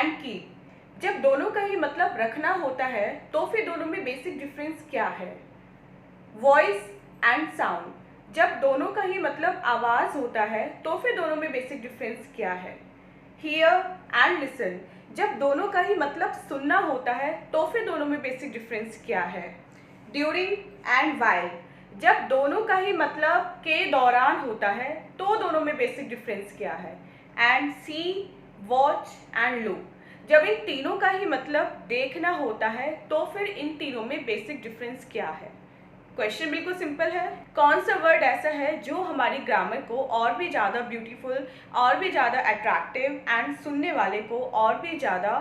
And keep जब दोनों का ही मतलब रखना होता है तो फिर दोनों में बेसिक डिफरेंस क्या है? वॉइस एंड साउंड जब दोनों का ही मतलब आवाज़ होता है तो फिर दोनों में बेसिक डिफरेंस क्या है? हियर एंड लिसन जब दोनों का ही मतलब सुनना होता है तो फिर दोनों में बेसिक डिफरेंस क्या है? ड्यूरिंग एंड वाइल जब दोनों का ही मतलब के दौरान होता है तो दोनों में बेसिक डिफरेंस क्या है? And see, watch and look जब इन तीनों का ही मतलब देखना होता है तो फिर इन तीनों में बेसिक डिफरेंस क्या है? क्वेश्चन बिल्कुल सिंपल है। कौन सा वर्ड ऐसा है जो हमारी ग्रामर को और भी ज़्यादा ब्यूटीफुल, और भी ज़्यादा अट्रैक्टिव एंड सुनने वाले को और भी ज़्यादा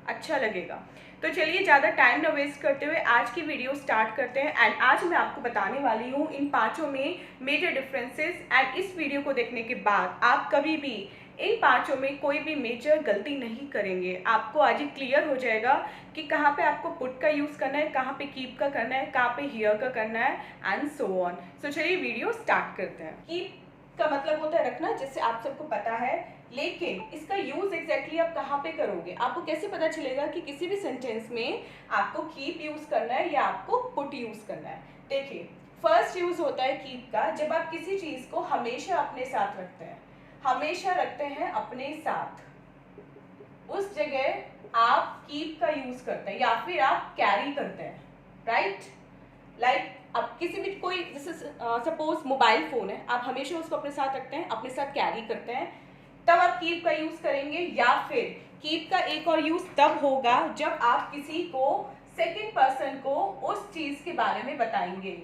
अच्छा लगेगा? तो चलिए ज़्यादा टाइम ना वेस्ट करते हुए आज की वीडियो स्टार्ट करते हैं। एंड आज मैं आपको बताने वाली हूँ इन पांचों में मेजर डिफरेंसेस। एंड इस वीडियो को देखने के बाद आप कभी भी इन पांचों में कोई भी मेजर गलती नहीं करेंगे। आपको आज ही क्लियर हो जाएगा कि कहाँ पे आपको पुट का यूज़ करना है, कहाँ पे कीप का करना है, कहाँ पे हियर का करना है एंड सो ऑन। सो चलिए वीडियो स्टार्ट करते हैं। कीप का मतलब होता है रखना, जैसे आप सबको पता है, लेकिन इसका यूज एग्जैक्टली आप कहाँ पे करोगे? आपको कैसे पता चलेगा कि किसी भी सेंटेंस में आपको कीप यूज करना है या आपको पुट यूज करना है? देखिए, फर्स्ट यूज होता है कीप का जब आप किसी चीज को हमेशा अपने साथ रखते हैं, हमेशा रखते हैं अपने साथ, उस जगह आप कीप का यूज करते हैं या फिर आप कैरी करते हैं, राइट? लाइक अब किसी भी कोई जैसे सपोज मोबाइल फोन है, आप हमेशा उसको अपने साथ रखते हैं, अपने साथ कैरी करते हैं, तब आप कीप का यूज करेंगे। या फिर कीप का एक और यूज तब होगा जब आप किसी को, सेकंड पर्सन को उस चीज के बारे में बताएंगे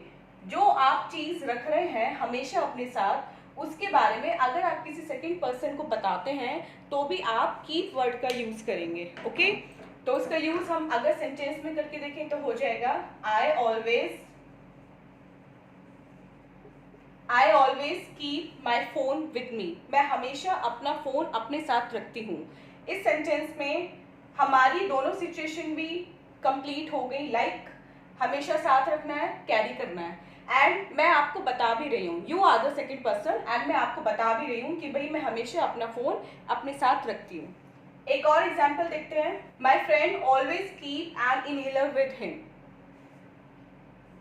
जो आप चीज रख रहे हैं हमेशा अपने साथ, उसके बारे में अगर आप किसी सेकंड पर्सन को बताते हैं तो भी आप कीप वर्ड का यूज करेंगे। ओके, तो उसका यूज हम अगर सेंटेंस में करके देखें तो हो जाएगा I always keep my phone with me. मैं हमेशा अपना फोन अपने साथ रखती हूँ। इस सेंटेंस में हमारी दोनों सिचुएशन भी कंप्लीट हो गई। लाइक हमेशा साथ रखना है, कैरी करना है, एंड मैं आपको बता भी रही हूँ, you are the second person, and मैं आपको बता भी रही हूँ कि भाई मैं हमेशा अपना फोन अपने साथ रखती हूँ। एक और एग्जाम्पल देखते हैं। माई friend always keep an inhaler with him.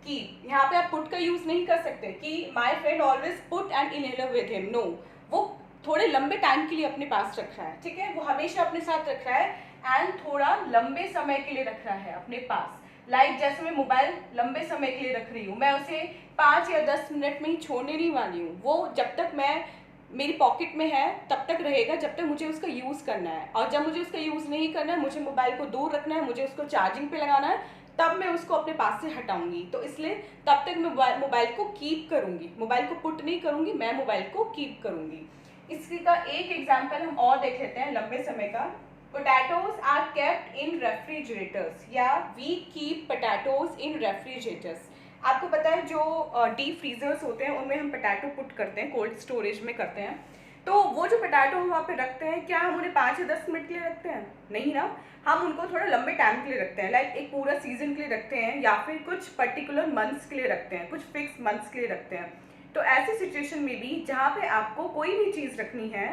Keep यहाँ पे आप पुट का यूज नहीं कर सकते कि my friend always put an inhaler with him. No, वो थोड़े लंबे टाइम के लिए अपने पास रख रहा है, ठीक है? वो हमेशा अपने साथ रख रहा है एंड थोड़ा लंबे समय के लिए रख रहा है अपने पास। लाइक जैसे मैं मोबाइल लंबे समय के लिए रख रही हूँ, मैं उसे 5 या 10 मिनट में ही छोड़ने नहीं वाली हूँ। वो जब तक मैं मेरी पॉकेट में है तब तक रहेगा जब तक मुझे उसका यूज़ करना है, और जब मुझे उसका यूज़ नहीं करना है, मुझे मोबाइल को दूर रखना है, मुझे उसको चार्जिंग पे लगाना है, तब मैं उसको अपने पास से हटाऊंगी। तो इसलिए तब तक मैं मोबाइल को कीप करूंगी, मोबाइल को पुट नहीं करूंगी, मैं मोबाइल को कीप करूंगी। इसी का एक एग्जाम्पल हम और देख लेते हैं लंबे समय का। Potatoes are kept in refrigerators, या we keep potatoes in refrigerators. आपको पता है जो डीप फ्रीजर्स होते हैं उनमें हम पोटैटो पुट करते हैं, कोल्ड स्टोरेज में करते हैं। तो वो जो पोटैटो हम वहाँ पे रखते हैं, क्या हम उन्हें 5 या 10 मिनट के लिए रखते हैं? नहीं ना, हम उनको थोड़ा लंबे टाइम के लिए रखते हैं। लाइक एक पूरा सीजन के लिए रखते हैं या फिर कुछ पर्टिकुलर मंथ्स के लिए रखते हैं, कुछ फिक्स मंथ्स के लिए रखते हैं। तो ऐसी सिचुएशन में भी जहाँ पे आपको कोई भी चीज़ रखनी है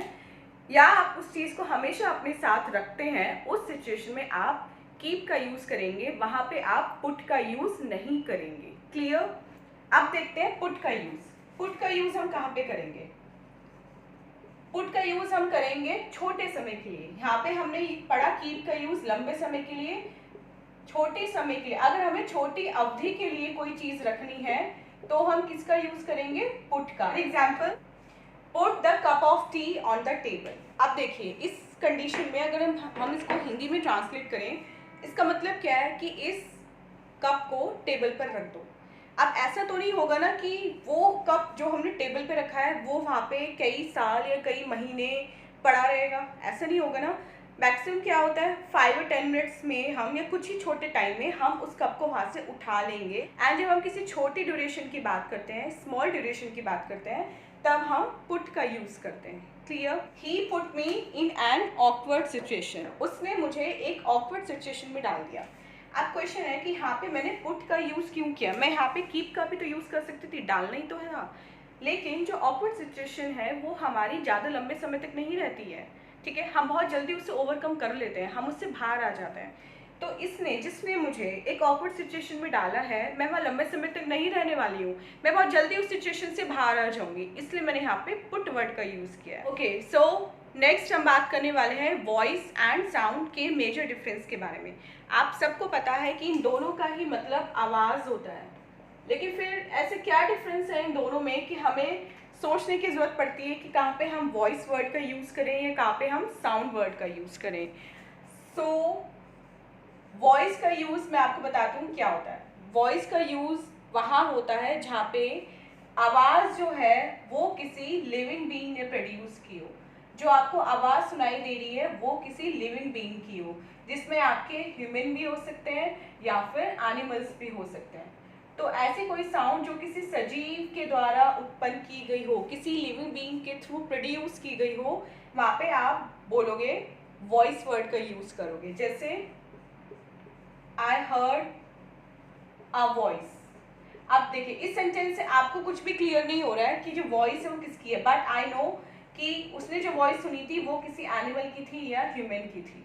या आप उस चीज़ को हमेशा अपने साथ रखते हैं, उस सिचुएशन में आप कीप का यूज़ करेंगे, वहाँ पे आप पुट का यूज़ नहीं करेंगे। क्लियर? अब देखते हैं पुट का यूज़। पुट का यूज़ हम कहाँ पे करेंगे? पुट का यूज़ हम करेंगे छोटे समय के लिए। यहाँ पे हमने पढ़ा कीप का यूज़ लंबे समय के लिए, छोटे समय के लिए। अगर हमें छोटी अवधि के लिए कोई चीज़ रखनी है तो हम किसका यूज़ करेंगे? पुट का। Example, put the cup of T on the table. अब देखिए, इस कंडीशन में अगर हम इसको हिंदी में ट्रांसलेट करें, इसका मतलब क्या है कि इस कप को टेबल पर रख दो। अब ऐसा तो नहीं होगा ना कि वो कप जो हमने टेबल पे रखा है वो वहाँ पे कई साल या कई महीने पड़ा रहेगा, ऐसा नहीं होगा ना। मैक्सिमम क्या होता है, 5 और 10 मिनट्स में हम, या कुछ ही छोटे टाइम में हम उस कप को वहाँ से उठा लेंगे। एंड जब हम किसी छोटी ड्यूरेशन की बात करते हैं, स्मॉल ड्यूरेशन की बात करते हैं, तब हम पुट का यूज़ करते हैं। Clear? He put me in an awkward situation. उसने मुझे एक ऑकवर्ड सिचुएशन में डाल दिया। अब क्वेश्चन है कि यहाँ पे मैंने पुट का यूज़ क्यों किया? मैं यहाँ पे कीप का भी तो यूज़ कर सकती थी, डालना ही तो है ना। लेकिन जो ऑकवर्ड सिचुएशन है वो हमारी ज़्यादा लंबे समय तक नहीं रहती है, ठीक है, हम बहुत जल्दी उससे ओवरकम कर लेते हैं, हम उससे बाहर आ जाते हैं। तो जिसने मुझे एक ऑकवर्ड सिचुएशन में डाला है, मैं वहाँ लंबे समय तक नहीं रहने वाली हूँ, मैं बहुत जल्दी उस सिचुएशन से बाहर आ जाऊंगी, इसलिए मैंने यहाँ पे पुट वर्ड का यूज़ किया है। ओके, सो नेक्स्ट हम बात करने वाले हैं वॉइस एंड साउंड के मेजर डिफरेंस के बारे में। आप सबको पता है कि इन दोनों का ही मतलब आवाज़ होता है, लेकिन फिर ऐसे क्या डिफरेंस है इन दोनों में कि हमें सोचने की ज़रूरत पड़ती है कि कहाँ पे हम वॉइस वर्ड का यूज़ करें या कहाँ पे हम साउंड वर्ड का यूज़ करें। सो वॉइस का यूज़ मैं आपको बताती हूँ क्या होता है। वॉइस का यूज़ वहाँ होता है जहाँ पे आवाज़ जो है वो किसी लिविंग बीइंग ने प्रोड्यूस की हो। जो आपको आवाज़ सुनाई दे रही है वो किसी लिविंग बीइंग की हो, जिसमें आपके ह्यूमन भी हो सकते हैं या फिर एनिमल्स भी हो सकते हैं। तो ऐसे कोई साउंड जो किसी सजीव के द्वारा उत्पन्न की गई हो, किसी लिविंग बीइंग के थ्रू प्रोड्यूस की गई हो, वहाँ पे आप बोलोगे वॉइस वर्ड का यूज़ करोगे। जैसे आई हर्ड अ वॉइस। अब देखिए इस सेंटेंस से आपको कुछ भी क्लियर नहीं हो रहा है कि जो वॉइस है वो किसकी है, बट आई नो कि उसने जो वॉइस सुनी थी वो किसी एनिमल की थी या ह्यूमन की थी।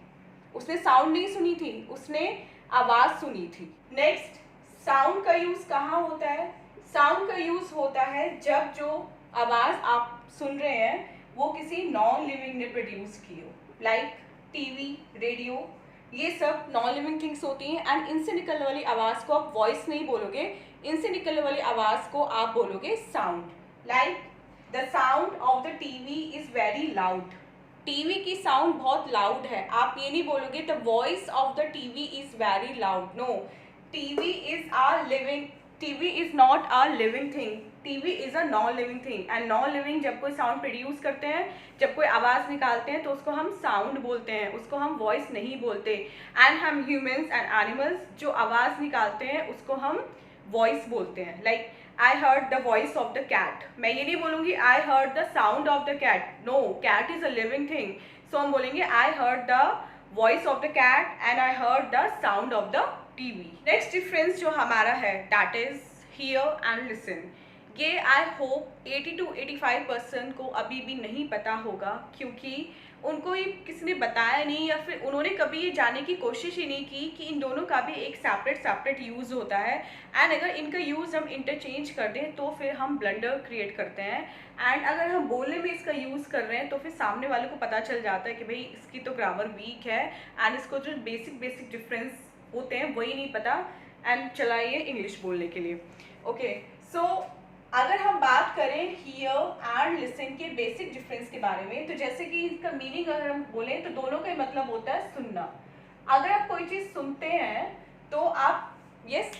उसने साउंड नहीं सुनी थी, उसने आवाज़ सुनी थी। नेक्स्ट, साउंड का यूज़ कहाँ होता है? साउंड का यूज़ होता है जब जो आवाज़ आप सुन रहे हैं वो किसी नॉन लिविंग ने प्रोड्यूस की हो, लाइक टीवी, रेडियो, ये सब नॉन लिविंग थिंग्स होती हैं। एंड इनसे निकलने वाली आवाज़ को आप वॉइस नहीं बोलोगे, इनसे निकलने वाली आवाज़ को आप बोलोगे sound. Like the sound of the TV is very loud. TV की साउंड बहुत लाउड है, आप ये नहीं बोलोगे the voice of the TV is very loud. No, TV is not a living thing, TV is a non living thing. And non living जब कोई sound produce करते हैं, जब कोई आवाज़ निकालते हैं तो उसको हम साउंड बोलते हैं, उसको हम वॉइस नहीं बोलते। एंड हम ह्यूमन्स एंड एनिमल्स जो आवाज़ निकालते हैं उसको हम वॉइस बोलते हैं। Like I heard the voice of the cat, मैं ये नहीं बोलूँगी I heard the sound of the cat. No, cat is a living thing, so हम बोलेंगे I heard the voice of the cat and I heard the sound of the TV. Next difference जो हमारा है that is here and listen. ये I hope 80 to 85% को अभी भी नहीं पता होगा, क्योंकि उनको ये किसी ने बताया नहीं या फिर उन्होंने कभी ये जानने की कोशिश ही नहीं की कि इन दोनों का भी एक सेपरेट यूज़ होता है। एंड अगर इनका यूज़ हम इंटरचेंज कर दें तो फिर हम ब्लंडर क्रिएट करते हैं। एंड अगर हम बोलने में इसका यूज़ कर रहे हैं तो फिर सामने वाले को पता चल जाता है कि भाई इसकी तो ग्रामर वीक है एंड इसको जो बेसिक डिफरेंस होते हैं वही नहीं पता, एंड चलाइए इंग्लिश बोलने के लिए। ओके, सो अगर हम बात करें हियर एंड लिसन के बेसिक डिफरेंस के बारे में, तो जैसे कि इसका मीनिंग अगर हम बोलें तो दोनों का ही मतलब होता है सुनना। अगर आप कोई चीज़ सुनते हैं तो आप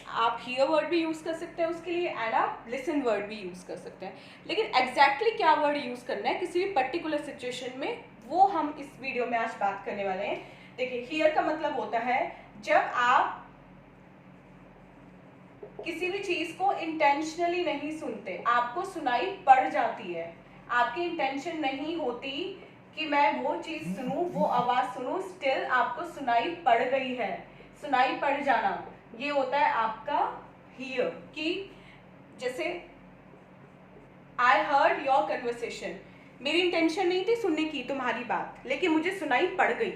आप हियर वर्ड भी यूज़ कर सकते हैं उसके लिए एंड आप लिसन वर्ड भी यूज़ कर सकते हैं। लेकिन एग्जैक्टली क्या वर्ड यूज़ करना है किसी भी पर्टिकुलर सिचुएशन में, वो हम इस वीडियो में आज बात करने वाले हैं। देखिए, हियर का मतलब होता है जब आप किसी भी चीज़ को इंटेंशनली नहीं सुनते, आपको सुनाई पड़ जाती है, आपकी इंटेंशन नहीं होती कि मैं वो चीज़ सुनूं, वो आवाज़ सुनूं, स्टिल आपको सुनाई पड़ गई है। सुनाई पड़ जाना ये होता है आपका हियर। कि जैसे आई हर्ड योर कन्वर्सेशन, मेरी इंटेंशन नहीं थी सुनने की तुम्हारी बात, लेकिन मुझे सुनाई पड़ गई।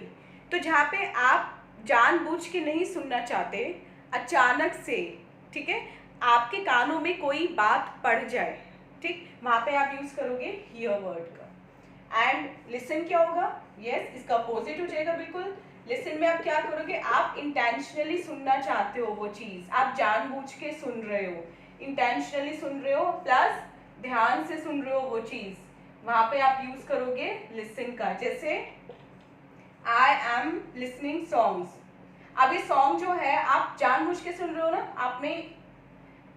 तो जहाँ पे आप जानबूझ के नहीं सुनना चाहते, अचानक से, ठीक है, आपके कानों में कोई बात पड़ जाए, ठीक, वहाँ पे आप यूज़ करोगे हियर वर्ड का। एंड लिसन क्या होगा? यस, इसका अपोजिट हो जाएगा बिल्कुल। लिसन में आप क्या करोगे? आप इंटेंशनली सुनना चाहते हो वो चीज़, आप जानबूझ के सुन रहे हो, इंटेंशनली सुन रहे हो, प्लस ध्यान से सुन रहे हो वो चीज़, वहाँ पे आप यूज़ करोगे लिसन का। जैसे आई एम लिसनिंग सॉन्ग्स। अब ये सॉन्ग जो है आप जानबूझ के सुन रहे हो ना,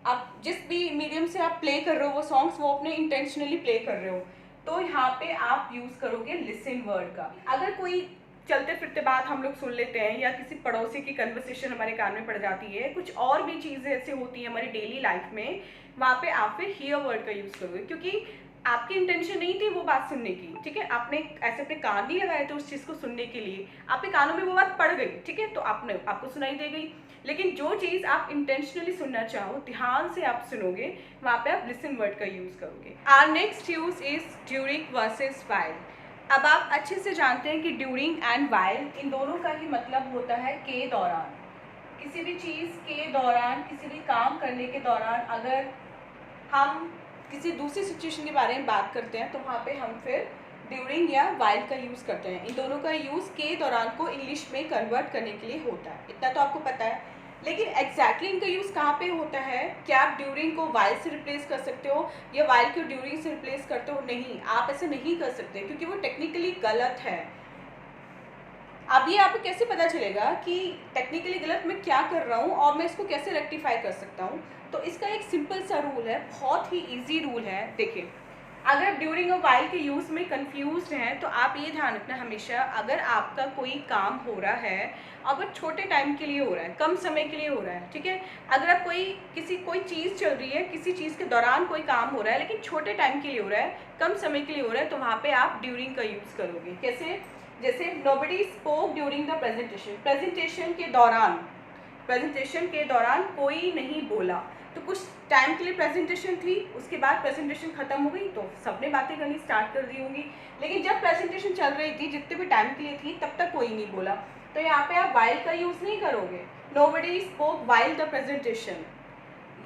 आप जिस भी मीडियम से आप प्ले कर रहे हो वो सॉन्ग्स, वो अपने इंटेंशनली प्ले कर रहे हो, तो यहाँ पे आप यूज़ करोगे लिसन वर्ड का। अगर कोई चलते फिरते बात हम लोग सुन लेते हैं या किसी पड़ोसी की कन्वर्सेशन हमारे कान में पड़ जाती है, कुछ और भी चीज़ें ऐसी होती हैं हमारी डेली लाइफ में, वहाँ पे आप फिर हियर वर्ड का यूज़ करोगे, क्योंकि आपकी इंटेंशन नहीं थी वो बात सुनने की, ठीक है, आपने ऐसे अपने कान नहीं लगाए थे उस चीज़ को सुनने के लिए, आपके कानों में वो बात पड़ गई, ठीक है, तो आपको सुनाई दे गई। लेकिन जो चीज़ आप इंटेंशनली सुनना चाहो, ध्यान से आप सुनोगे, वहाँ पे आप लिसन वर्ड का यूज़ करोगे। Our next use is during versus while. अब आप अच्छे से जानते हैं कि ड्यूरिंग एंड वाइल इन दोनों का ही मतलब होता है के दौरान। किसी भी चीज़ के दौरान, किसी भी काम करने के दौरान अगर हम किसी दूसरी सिचुएशन के बारे में बात करते हैं तो वहाँ पे हम फिर ड्यूरिंग या वाइल का यूज़ करते हैं। इन दोनों का यूज़ के दौरान को इंग्लिश में कन्वर्ट करने के लिए होता है, इतना तो आपको पता है। लेकिन एग्जैक्टली इनका यूज़ कहाँ पे होता है? क्या आप ड्यूरिंग को वाइल से रिप्लेस कर सकते हो या वाइल को ड्यूरिंग से रिप्लेस करते हो? नहीं, आप ऐसे नहीं कर सकते क्योंकि वो टेक्निकली गलत है। अब ये आपको कैसे पता चलेगा कि टेक्निकली गलत मैं क्या कर रहा हूँ और मैं इसको कैसे रेक्टिफाई कर सकता हूँ? तो इसका एक सिंपल सा रूल है, बहुत ही इजी रूल है। देखिए, अगर आप ड्यूरिंग और वाइल के यूज़ में कंफ्यूज्ड हैं तो आप ये ध्यान रखना हमेशा, अगर आपका कोई काम हो रहा है, अगर छोटे टाइम के लिए हो रहा है, कम समय के लिए हो रहा है, ठीक है, अगर आप कोई चीज़ चल रही है, किसी चीज़ के दौरान कोई काम हो रहा है लेकिन छोटे टाइम के लिए हो रहा है, कम समय के लिए हो रहा है, तो वहाँ पे आप ड्यूरिंग का यूज़ करोगे। कैसे? जैसे nobody spoke during the presentation, presentation के दौरान कोई नहीं बोला। तो कुछ टाइम के लिए प्रेजेंटेशन थी, उसके बाद प्रेजेंटेशन खत्म हो गई तो सबने बातें करनी स्टार्ट कर दी होंगी, लेकिन जब प्रेजेंटेशन चल रही थी, जितने भी टाइम के लिए थी, तब तक कोई नहीं बोला। तो यहाँ पे आप वाइल का यूज़ नहीं करोगे। Nobody spoke while the presentation,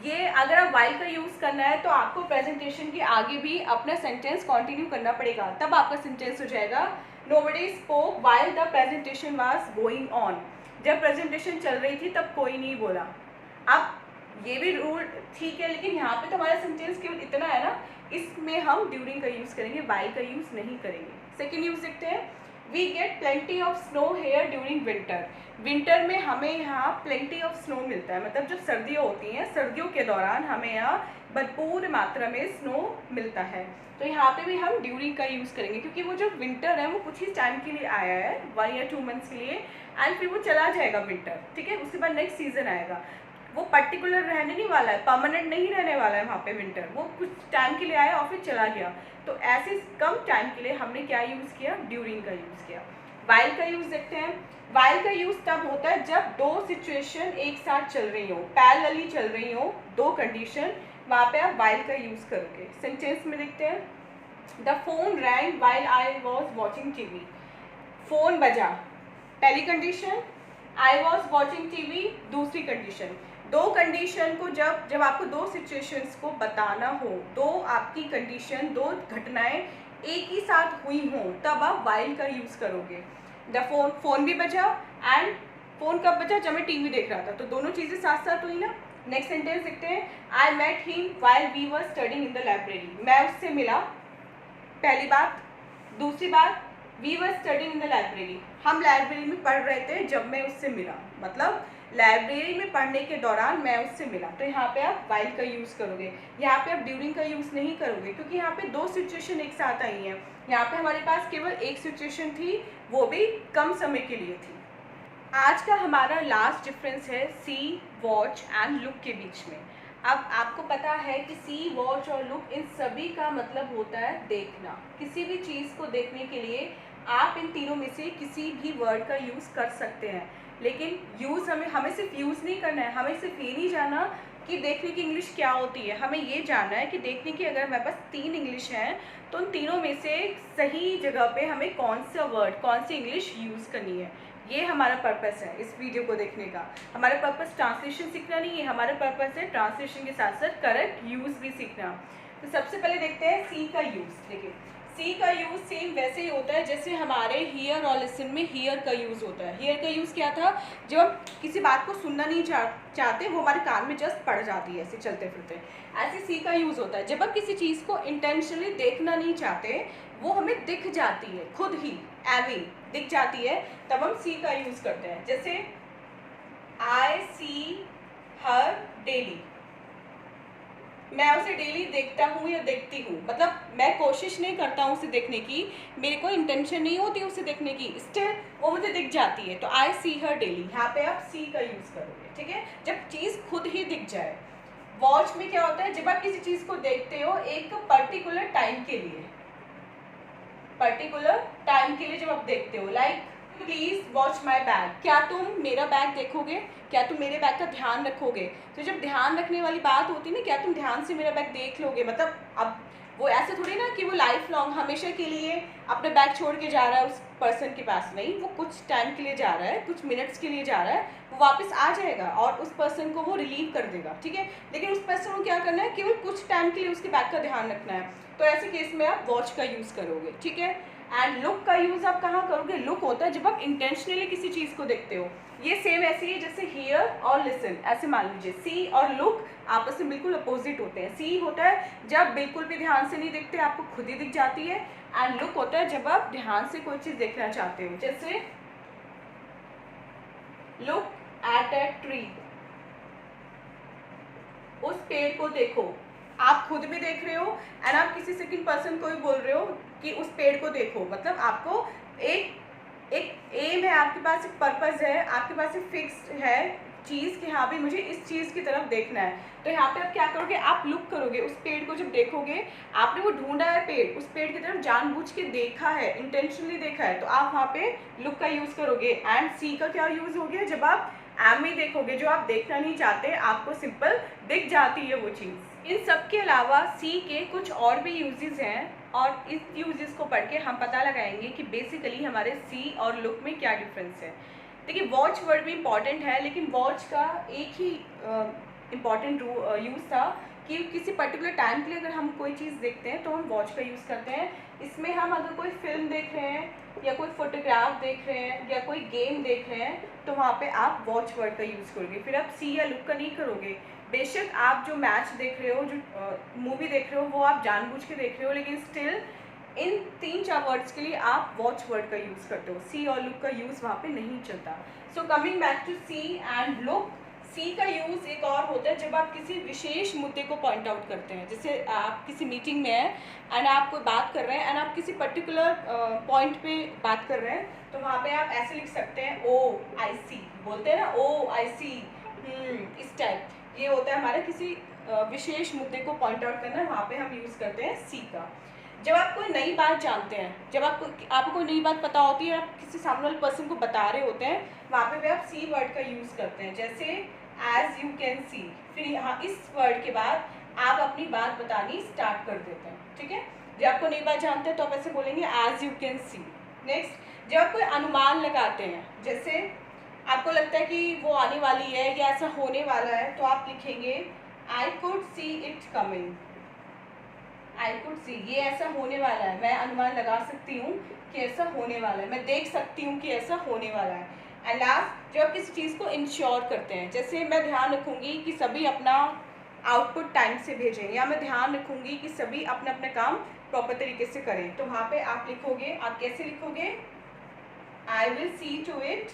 ये अगर आप वाइल का यूज़ करना है तो आपको प्रेजेंटेशन के आगे भी अपना सेंटेंस कंटिन्यू करना पड़ेगा, तब आपका सेंटेंस हो जाएगा nobody spoke while the presentation was going on. जब प्रेजेंटेशन चल रही थी तब कोई नहीं बोला। अब ये भी रूल ठीक है, लेकिन यहाँ पे तो हमारा सेंटेंस केवल इतना है ना, इसमें हम ड्यूरिंग का यूज़ करेंगे, वाइल का यूज़ नहीं करेंगे। सेकेंड यूज़ देखते हैं, we get plenty of snow here during winter. Winter में हमें यहाँ प्लेंटी ऑफ स्नो मिलता है, मतलब जब सर्दियाँ होती हैं, सर्दियों के दौरान हमें यहाँ भरपूर मात्रा में स्नो मिलता है। तो यहाँ पे भी हम ड्यूरिंग का यूज़ करेंगे क्योंकि वो जो विंटर है वो कुछ ही टाइम के लिए आया है, 1 या 2 मंथ्स के लिए, एंड फिर वो चला जाएगा विंटर, ठीक है, उसके बाद नेक्स्ट सीजन आएगा। वो पर्टिकुलर रहने नहीं वाला है, परमानेंट नहीं रहने वाला है वहाँ पे विंटर, वो कुछ टाइम के लिए आया और फिर चला गया। तो ऐसे कम टाइम के लिए हमने क्या यूज़ किया? ड्यूरिंग का यूज़ किया। वाइल का यूज़ देखते हैं। वाइल का यूज़ तब होता है जब दो सिचुएशन एक साथ चल रही हो, पैरेलली चल रही हो, दो कंडीशन, वहाँ पे आप वाइल का यूज़ करोगे। सेंटेंस में देखते हैं, the phone wrong while I was watching TV. Phone बजा, पहली condition, I was watching TV दूसरी कंडीशन। दो कंडीशन को जब आपको दो सिचुएशंस को बताना हो, दो आपकी कंडीशन, दो घटनाएं एक ही साथ हुई हों, तब आप वाइल का यूज़ करोगे। द फ़ोन भी बजा, एंड फ़ोन कब बजा? जब मैं टीवी देख रहा था, तो दोनों चीज़ें साथ साथ हुई ना। नेक्स्ट सेंटेंस देखते हैं, I met him while we were studying in the library. मैं उससे मिला, पहली बात। दूसरी बात, we were studying in the library, हम लाइब्रेरी में पढ़ रहे थे जब मैं उससे मिला, मतलब लाइब्रेरी में पढ़ने के दौरान मैं उससे मिला। तो यहाँ पे आप वाइल का यूज़ करोगे, यहाँ पे आप ड्यूरिंग का यूज़ नहीं करोगे क्योंकि यहाँ पे दो सिचुएशन एक साथ आई हैं। यहाँ पे हमारे पास केवल एक सिचुएशन थी, वो भी कम समय के लिए थी। आज का हमारा लास्ट डिफरेंस है सी, वॉच एंड लुक के बीच में। अब आपको पता है कि सी, वॉच और लुक, इन सभी का मतलब होता है देखना। किसी भी चीज़ को देखने के लिए आप इन तीनों में से किसी भी वर्ड का यूज़ कर सकते हैं, लेकिन यूज़ हमें सिर्फ यूज़ नहीं करना है, हमें सिर्फ ये नहीं जानना कि देखने की इंग्लिश क्या होती है, हमें ये जानना है कि देखने की अगर हमारे पास 3 इंग्लिश हैं तो उन तीनों में से सही जगह पे हमें कौन सा वर्ड, कौन सी इंग्लिश यूज़ करनी है। ये हमारा पर्पस है इस वीडियो को देखने का। हमारा पर्पस ट्रांसलेशन सीखना नहीं है, हमारा पर्पस है ट्रांसलेशन के साथ साथ करेक्ट यूज़ भी सीखना। तो सबसे पहले देखते हैं सी का यूज़। देखिए, सी का यूज़ सेम वैसे ही होता है जैसे हमारे हियर और लिसन में हियर का यूज़ होता है। हियर का यूज़ क्या था? जब हम किसी बात को सुनना नहीं चाहते, वो हमारे कान में जस्ट पड़ जाती है ऐसे चलते फिरते, ऐसे सी का यूज़ होता है। जब आप किसी चीज़ को इंटेंशनली देखना नहीं चाहते, वो हमें दिख जाती है, खुद ही एविंग दिख जाती है, तब हम सी का यूज़ करते हैं। जैसे आई सी हर डेली, मैं उसे डेली देखता हूँ या देखती हूँ, मतलब मैं कोशिश नहीं करता हूँ उसे देखने की, मेरे को इंटेंशन नहीं होती उसे देखने की, स्टिल वो मुझे दिख जाती है, तो आई सी हर डेली। यहाँ पे आप सी का यूज़ करोगे, ठीक है, जब चीज़ खुद ही दिख जाए। वॉच में क्या होता है? जब आप किसी चीज़ को देखते हो एक पर्टिकुलर टाइम के लिए, जब आप देखते हो, like please watch my bag, क्या तुम मेरा बैग देखोगे, क्या तुम मेरे बैग का ध्यान रखोगे। तो जब ध्यान रखने वाली बात होती है ना, क्या तुम ध्यान से मेरा बैग देख लोगे, मतलब अब वो ऐसे थोड़ी ना कि वो लाइफ लॉन्ग हमेशा के लिए अपने बैग छोड़ के जा रहा है उस पर्सन के पास, नहीं, वो कुछ टाइम के लिए जा रहा है, कुछ मिनट्स के लिए जा रहा है, वो वापस आ जाएगा और उस पर्सन को वो रिलीव कर देगा, ठीक है। लेकिन उस पर्सन को क्या करना है, केवल कुछ टाइम के लिए उसके बैग का ध्यान रखना है। तो ऐसे केस में आप वॉच का यूज़ करोगे, ठीक है। एंड लुक का यूज़ आप कहाँ करोगे? लुक होता है जब आप इंटेंशनली किसी चीज़ को देखते हो। ये सेम ऐसे ही जैसे हियर और लिसन, ऐसे मान लीजिए सी और लुक आपस में बिल्कुल अपोजिट होते हैं। सी होता है जब बिल्कुल भी ध्यान से नहीं देखते, आपको खुद ही दिख जाती है, एंड लुक होता है जब आप ध्यान से कोई चीज़ देखना चाहते हो। जैसे लुक एट अ ट्री, उस पेड़ को देखो, आप खुद भी देख रहे हो एंड आप किसी सेकंड पर्सन को भी बोल रहे हो कि उस पेड़ को देखो, मतलब आपको एक एम है, आपके पास एक पर्पस है, आपके पास एक फिक्स्ड है चीज़ कि हाँ भाई मुझे इस चीज़ की तरफ देखना है। तो यहाँ पे आप क्या करोगे, आप लुक करोगे, उस पेड़ को जब देखोगे, आपने वो ढूंढा है पेड़, उस पेड़ की तरफ जानबूझ के देखा है, इंटेंशनली देखा है, तो आप वहाँ पे लुक का यूज़ करोगे। एंड सी का क्या यूज़ हो गया, जब आप एम में देखोगे, जो आप देखना नहीं चाहते, आपको सिंपल दिख जाती है वो चीज़। इन सब के अलावा सी के कुछ और भी यूजेस हैं और इस यूजेस को पढ़ के हम पता लगाएंगे कि बेसिकली हमारे सी और लुक में क्या डिफरेंस है। देखिए वॉच वर्ड भी इम्पॉर्टेंट है, लेकिन वॉच का एक ही इम्पॉर्टेंट यूज़ था कि किसी पर्टिकुलर टाइम के लिए अगर हम कोई चीज़ देखते हैं तो हम वॉच का यूज़ करते हैं। इसमें हम अगर कोई फिल्म देख रहे हैं या कोई फोटोग्राफ देख रहे हैं या कोई गेम देख रहे हैं तो वहाँ पे आप वॉच वर्ड का यूज़ करोगे, फिर आप सी या लुक का नहीं करोगे। बेशक आप जो मैच देख रहे हो, जो मूवी देख रहे हो, वो आप जानबूझ के देख रहे हो, लेकिन स्टिल इन 3-4 वर्ड्स के लिए आप वॉच वर्ड का यूज़ करते हो, सी और लुक का यूज़ वहाँ पे नहीं चलता। So coming back to see and look, see का यूज़ एक और होता है जब आप किसी विशेष मुद्दे को पॉइंट आउट करते हैं। जैसे आप किसी मीटिंग में हैं एंड आप कोई बात कर रहे हैं एंड आप किसी पर्टिकुलर पॉइंट पे बात कर रहे हैं, तो वहाँ पे आप ऐसे लिख सकते हैं ओ आई सी, बोलते हैं ना ओ आई सी, इस टाइप। ये होता है हमारा किसी विशेष मुद्दे को पॉइंट आउट करना, वहाँ पे हम यूज़ करते हैं सी का। जब आप कोई नई बात जानते हैं, जब आपको कोई नई बात पता होती है, आप किसी सामने वाले पर्सन को बता रहे होते हैं, वहाँ पे भी आप सी वर्ड का यूज़ करते हैं। जैसे एज यू कैन सी, फिर यहाँ इस वर्ड के बाद आप अपनी बात बतानी स्टार्ट कर देते हैं, ठीक है। जब आपको नई बात जानते हैं तो आप ऐसे बोलेंगे as you can see. Next, जब आप कोई अनुमान लगाते हैं, जैसे आपको लगता है कि वो आने वाली है या ऐसा होने वाला है, तो आप लिखेंगे I could see it coming, I could see, ये ऐसा होने वाला है, मैं अनुमान लगा सकती हूँ कि ऐसा होने वाला है, मैं देख सकती हूँ कि ऐसा होने वाला है। एंड लास्ट, जब आप किसी चीज़ को इंश्योर करते हैं, जैसे मैं ध्यान रखूँगी कि सभी अपना आउटपुट टाइम से भेजें, या मैं ध्यान रखूँगी कि सभी अपने अपने काम प्रॉपर तरीके से करें, तो वहाँ पे आप लिखोगे, आप कैसे लिखोगे, I will see to it,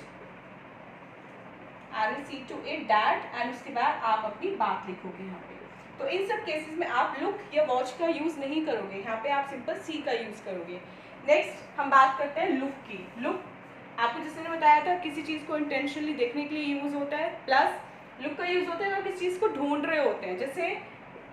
I will see to it that, and उसके बाद आप अपनी बात लिखोगे यहाँ पे। तो इन सब केसेस में आप लुक या वॉच का यूज़ नहीं करोगे, यहाँ पे आप सिंपल सी का यूज़ करोगे। नेक्स्ट हम बात करते हैं लुक की। लुक आपको जैसे मैंने बताया था किसी चीज़ को इंटेंशनली देखने के लिए यूज़ होता है, प्लस लुक का यूज़ होता है जब किसी चीज़ को ढूंढ रहे होते हैं। जैसे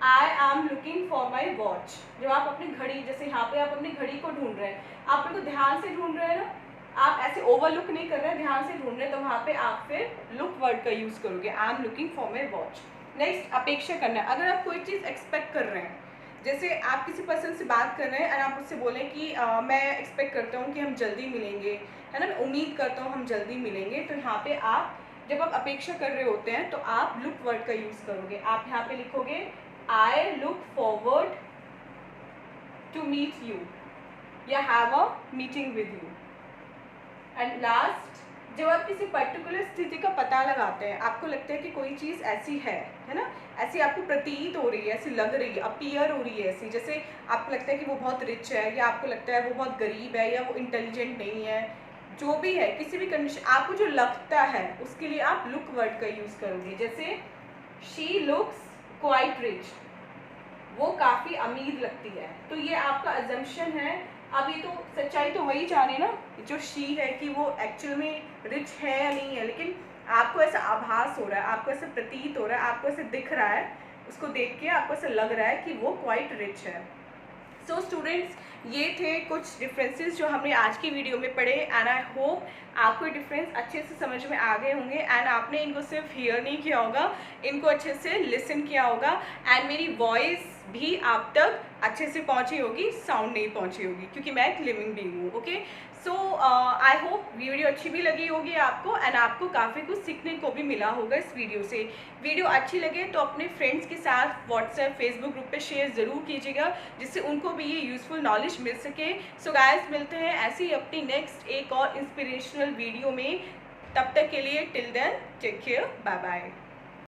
I am looking for my watch, जब आप अपनी घड़ी, जैसे यहाँ पे आप अपनी घड़ी को ढूंढ रहे हैं, आप उनको ध्यान से ढूंढ रहे हैं ना, आप ऐसे ओवरलुक नहीं कर रहे हैं, ध्यान से ढूंढ रहे हैं, तो वहाँ पे आप फिर लुक वर्ड का यूज़ करोगे, I am looking for my watch. Next, अपेक्षा करना है। अगर आप कोई चीज़ एक्सपेक्ट कर रहे हैं, जैसे आप किसी पर्सन से बात कर रहे हैं और आप उससे बोलें कि मैं एक्सपेक्ट करता हूँ कि हम जल्दी मिलेंगे, है ना, मैं उम्मीद करता हूँ हम जल्दी मिलेंगे, तो यहाँ पे आप जब आप अपेक्षा कर रहे होते हैं तो आप लुक वर्ड का यूज़ करोगे। आप यहाँ पे लिखोगे I look forward to meet you या have a meeting with you. And last, जब आप किसी पर्टिकुलर स्थिति का पता लगाते हैं, आपको लगता है कि कोई चीज़ ऐसी है ना, ऐसी आपको प्रतीत हो रही है, ऐसी लग रही है, अपीयर हो रही है ऐसी, जैसे आपको लगता है कि वो बहुत रिच है, या आपको लगता है वो बहुत गरीब है, या वो इंटेलिजेंट नहीं है, जो भी है, किसी भी कंडीशन आपको जो लगता है उसके लिए आप लुक वर्ड का यूज़ करोगे। जैसे शी लुक्स क्वाइट रिच, वो काफ़ी अमीर लगती है, तो ये आपका अजम्पशन है। अब ये तो सच्चाई तो वही जाने ना जो शी है कि वो एक्चुअल में रिच है या नहीं है, लेकिन आपको ऐसा आभास हो रहा है, आपको ऐसा प्रतीत हो रहा है, आपको ऐसे दिख रहा है, उसको देख के आपको ऐसा लग रहा है कि वो क्वाइट रिच है। सो स्टूडेंट्स, ये थे कुछ डिफरेंसेस जो हमने आज की वीडियो में पढ़े, एंड आई होप आपको डिफरेंस अच्छे से समझ में आ गए होंगे, एंड आपने इनको सिर्फ हियर नहीं किया होगा, इनको अच्छे से लिसन किया होगा, एंड मेरी वॉइस भी आप तक अच्छे से पहुंची होगी, साउंड नहीं पहुंची होगी, क्योंकि मैं एक लिविंग बीइंग हूँ। Okay, so I hope video अच्छी भी लगी होगी आपको, एंड आपको काफ़ी कुछ सीखने को भी मिला होगा इस वीडियो से। वीडियो अच्छी लगे तो अपने फ्रेंड्स के साथ व्हाट्सएप फेसबुक ग्रुप पे शेयर ज़रूर कीजिएगा, जिससे उनको भी ये यूज़फुल नॉलेज मिल सके। सो गाइस, मिलते हैं ऐसे ही अपनी नेक्स्ट एक और इंस्पिरेशनल वीडियो में। तब तक के लिए till then take care, bye bye.